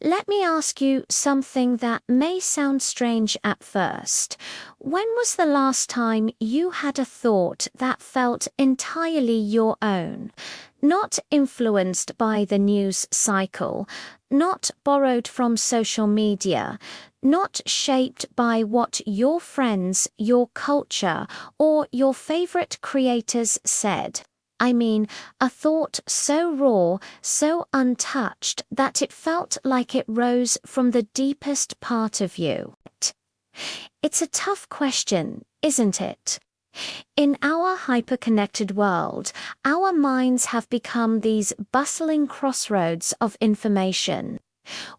Let me ask you something that may sound strange at first. When was the last time you had a thought that felt entirely your own? Not influenced by the news cycle, not borrowed from social media, not shaped by what your friends, your culture, or your favorite creators said. I mean, a thought so raw, so untouched that it felt like it rose from the deepest part of you. It's a tough question, isn't it? In our hyper-connected world, our minds have become these bustling crossroads of information.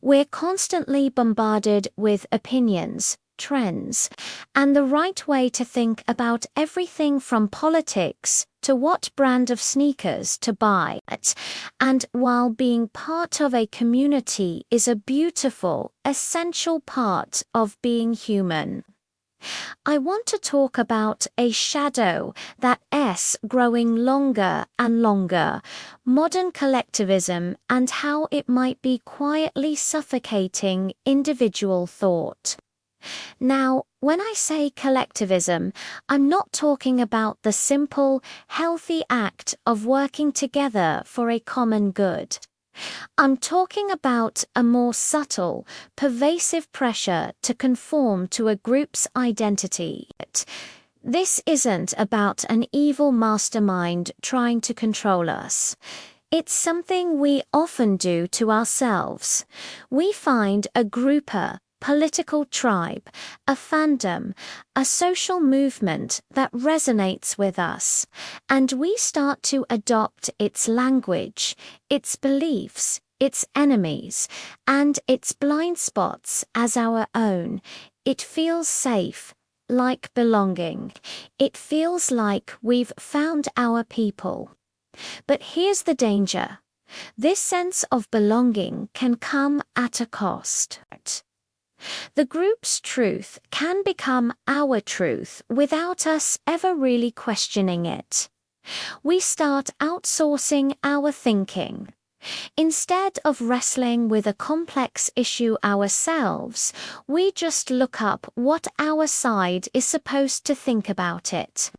We're constantly bombarded with opinions, trends, and the right way to think about everything from politics to what brand of sneakers to buy. And while being part of a community is a beautiful, essential part of being human, I want to talk about a shadow, that S growing longer and longer, modern collectivism, and how it might be quietly suffocating individual thought. Now, when I say collectivism, I'm not talking about the simple, healthy act of working together for a common good. I'm talking about a more subtle, pervasive pressure to conform to a group's identity. This isn't about an evil mastermind trying to control us. It's something we often do to ourselves. We find a grouper, political tribe, a fandom, a social movement that resonates with us, and we start to adopt its language, its beliefs, its enemies, and its blind spots as our own. It feels safe, like belonging. It feels like we've found our people. But here's the danger. This sense of belonging can come at a cost. The group's truth can become our truth without us ever really questioning it. We start outsourcing our thinking. Instead of wrestling with a complex issue ourselves, we just look up what our side is supposed to think about it.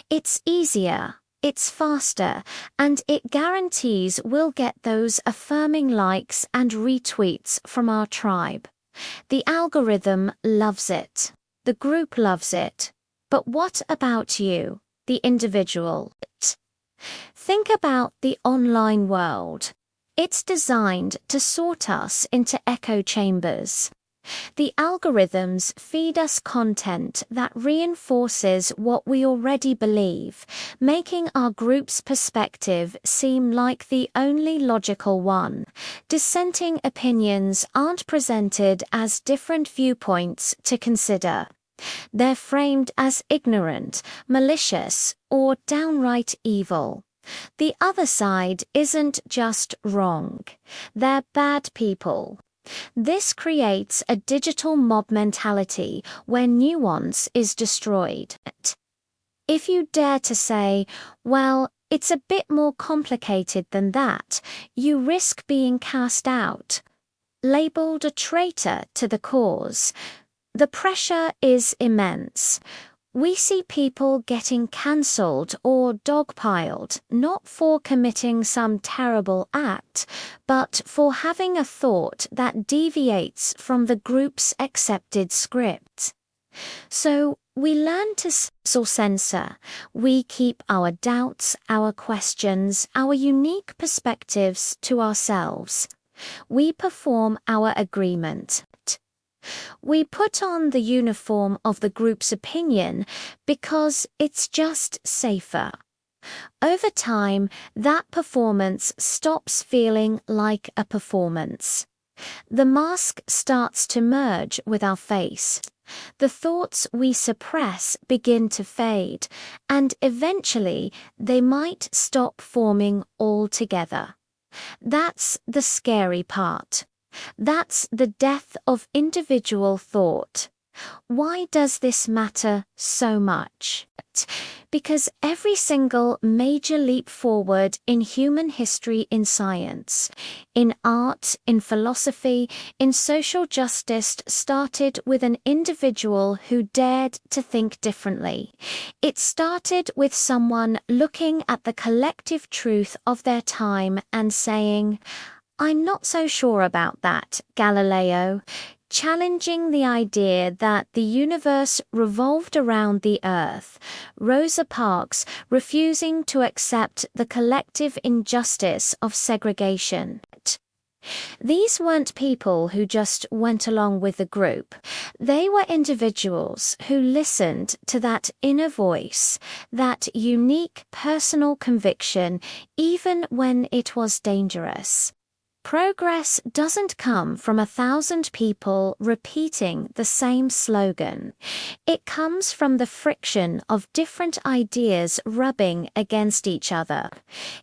It's easier, it's faster, and it guarantees we'll get those affirming likes and retweets from our tribe. The algorithm loves it. The group loves it. But what about you, the individual? Think about the online world. It's designed to sort us into echo chambers. The algorithms feed us content that reinforces what we already believe, making our group's perspective seem like the only logical one. Dissenting opinions aren't presented as different viewpoints to consider. They're framed as ignorant, malicious, or downright evil. The other side isn't just wrong. They're bad people. This creates a digital mob mentality where nuance is destroyed. If you dare to say, well, it's a bit more complicated than that, you risk being cast out, labeled a traitor to the cause. The pressure is immense. We see people getting cancelled or dogpiled, not for committing some terrible act, but for having a thought that deviates from the group's accepted script. So we learn to censor. We keep our doubts, our questions, our unique perspectives to ourselves. We perform our agreement. We put on the uniform of the group's opinion because it's just safer. Over time, that performance stops feeling like a performance. The mask starts to merge with our face. The thoughts we suppress begin to fade, and eventually they might stop forming altogether. That's the scary part. That's the death of individual thought. Why does this matter so much? Because every single major leap forward in human history, in science, in art, in philosophy, in social justice, started with an individual who dared to think differently. It started with someone looking at the collective truth of their time and saying, "I'm not so sure about that, Galileo," challenging the idea that the universe revolved around the Earth, Rosa Parks refusing to accept the collective injustice of segregation. These weren't people who just went along with the group. They were individuals who listened to that inner voice, that unique personal conviction, even when it was dangerous. Progress doesn't come from 1,000 people repeating the same slogan. It comes from the friction of different ideas rubbing against each other.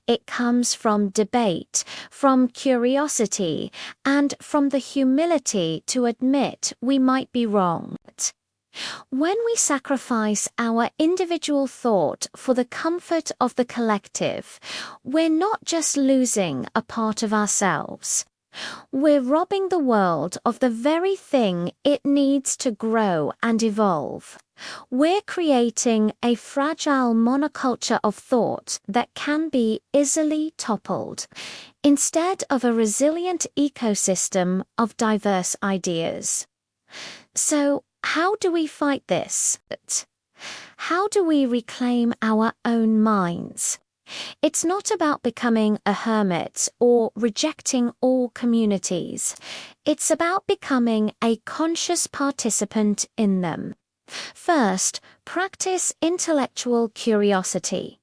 It comes from debate, from curiosity, and from the humility to admit we might be wrong. When we sacrifice our individual thought for the comfort of the collective, we're not just losing a part of ourselves. We're robbing the world of the very thing it needs to grow and evolve. We're creating a fragile monoculture of thought that can be easily toppled, instead of a resilient ecosystem of diverse ideas. So, how do we fight this? How do we reclaim our own minds? It's not about becoming a hermit or rejecting all communities. It's about becoming a conscious participant in them. First, practice intellectual curiosity.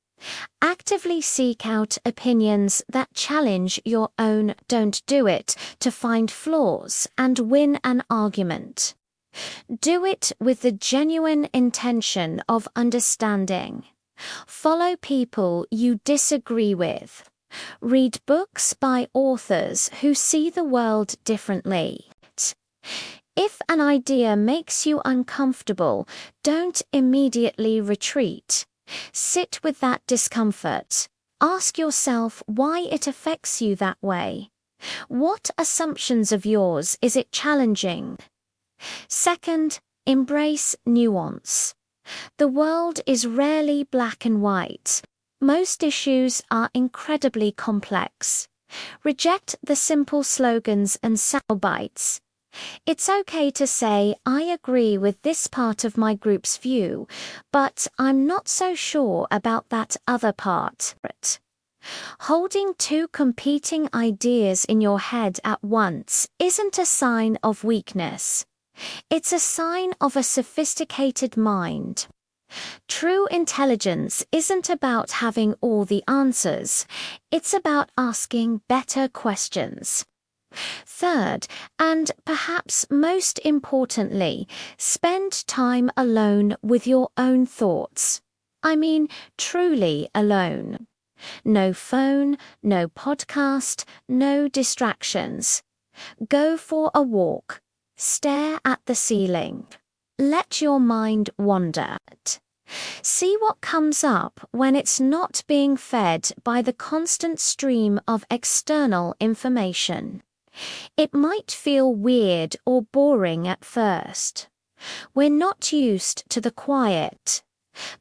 Actively seek out opinions that challenge your own "don't do it" to find flaws and win an argument. Do it with the genuine intention of understanding. Follow people you disagree with. Read books by authors who see the world differently. If an idea makes you uncomfortable, don't immediately retreat. Sit with that discomfort. Ask yourself why it affects you that way. What assumptions of yours is it challenging? Second, embrace nuance. The world is rarely black and white. Most issues are incredibly complex. Reject the simple slogans and soundbites. It's okay to say, "I agree with this part of my group's view, but I'm not so sure about that other part." Holding two competing ideas in your head at once isn't a sign of weakness. It's a sign of a sophisticated mind. True intelligence isn't about having all the answers. It's about asking better questions. Third, and perhaps most importantly, spend time alone with your own thoughts. I mean, truly alone. No phone, no podcast, no distractions. Go for a walk. Stare at the ceiling. Let your mind wander. See what comes up when it's not being fed by the constant stream of external information. It might feel weird or boring at first. We're not used to the quiet.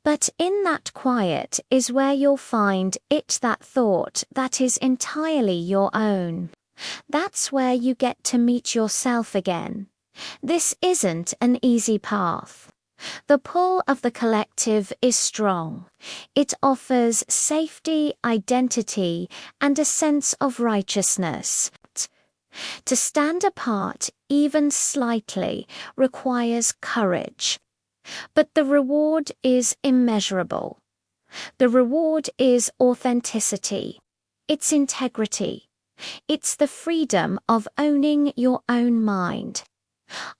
But in that quiet is where you'll find that thought that is entirely your own. That's where you get to meet yourself again. This isn't an easy path. The pull of the collective is strong. It offers safety, identity, and a sense of righteousness. To stand apart, even slightly, requires courage. But the reward is immeasurable. The reward is authenticity. It's integrity. It's the freedom of owning your own mind.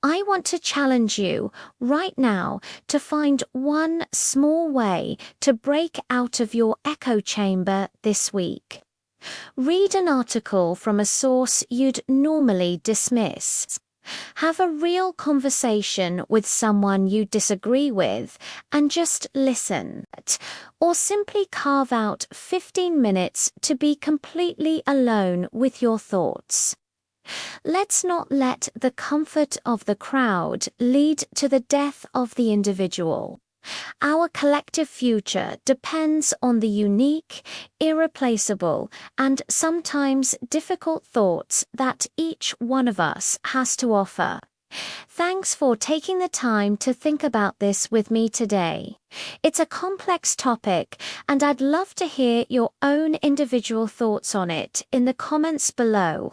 I want to challenge you right now to find one small way to break out of your echo chamber this week. Read an article from a source you'd normally dismiss. Have a real conversation with someone you disagree with and just listen. Or simply carve out 15 minutes to be completely alone with your thoughts. Let's not let the comfort of the crowd lead to the death of the individual. Our collective future depends on the unique, irreplaceable, and sometimes difficult thoughts that each one of us has to offer. Thanks for taking the time to think about this with me today. It's a complex topic, and I'd love to hear your own individual thoughts on it in the comments below.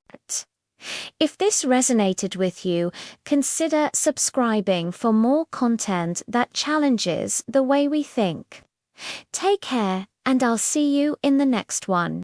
If this resonated with you, consider subscribing for more content that challenges the way we think. Take care, and I'll see you in the next one.